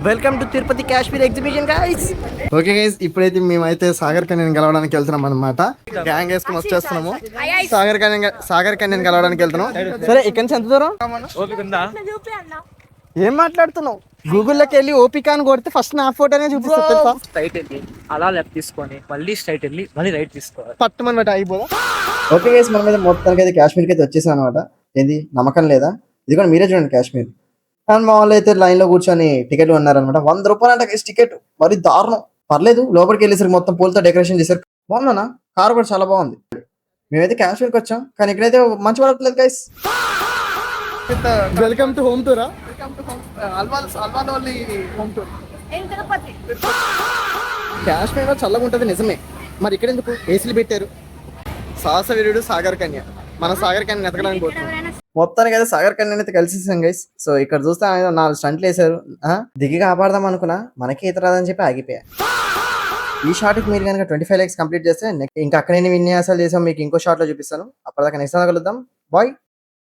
Welcome to Tirupati Kashmir exhibition guys. Okay guys, ఇప్పుడైతే మేమైతే సాగర్ కన్యని కలవడానికి వెళ్తున్నాం అనమాట. గ్యాంగ్ వేసుకుని వచ్చేస్తున్నాము. సాగర్ కన్యని కలవడానికి వెళ్తున్నాం. సరే, ఇక్కడి నుంచి ఎంత దూరం? ఏం మాట్లాడుతున్నావు? గూగుల్లోకి వెళ్ళి ఓపిక అని కొడితే ఫస్ట్ నా ఫోటోనే చూపిస్తా తెలుసా? స్ట్రైట్ వెళ్ళి అలా లెఫ్ట్ తీసుకొని మళ్ళీ స్ట్రైట్ వెళ్ళి మళ్ళీ రైట్ తీసుకోవాలి. పట్టుమన్నమాట అయిపోదా. ఓకే గైస్, మనం అయితే మొత్తానికి అయితే కాశ్మీర్కి అయితే వచ్చేసాం అనమాట. ఏంది నమ్మకం లేదా? ఇది కూడా మీరే చూడండి కాశ్మీర్. అండ్ మా వాళ్ళు అయితే లైన్ లో కూర్చొని టికెట్ ఉన్నారనమాట. 100 రూపాయలు అంట టికెట్. మరి దారుణం. పర్లేదు, లోపలికి వెళ్ళేసరికి మొత్తం పూలతో డెకరేషన్ చేశారు. బాగుందన్నా, కారు కూడా చాలా బాగుంది. మేమైతే కాశ్మీర్కి వచ్చాం, కానీ ఇక్కడైతే మంచి పడట్లేదు గైస్. వెల్కమ్ టు హోమ్ టూరా? కాశ్మీర్ లో చల్లగా ఉంటుంది నిజమే, మరి ఇక్కడ ఎందుకు ఏసీలు పెట్టారు? సాహస వీరుడు సాగర్ కన్య. మన సాగర్ కన్య ఎతకడానికి పోతున్నాం. మొత్తానికి అయితే సాగర్ కన్య అయితే కలిసేసాం గైస్. సో ఇక్కడ చూస్తే ఆయన 4 స్టంట్లు వేసారు. దిగి కాపాడదాం అనుకున్నా, మనకి ఈత రాదని చెప్పి ఆగిపోయా. ఈ షాట్ కి మీరు కనుక 25 lakhs కంప్లీట్ చేస్తే ఇంకా అక్కడ విన్యాసాలు చేసాం మీకు ఇంకో షాట్ లో చూపిస్తాను. అప్పటిదాకా నెక్స్ట్ కలుద్దాం. బాయ్.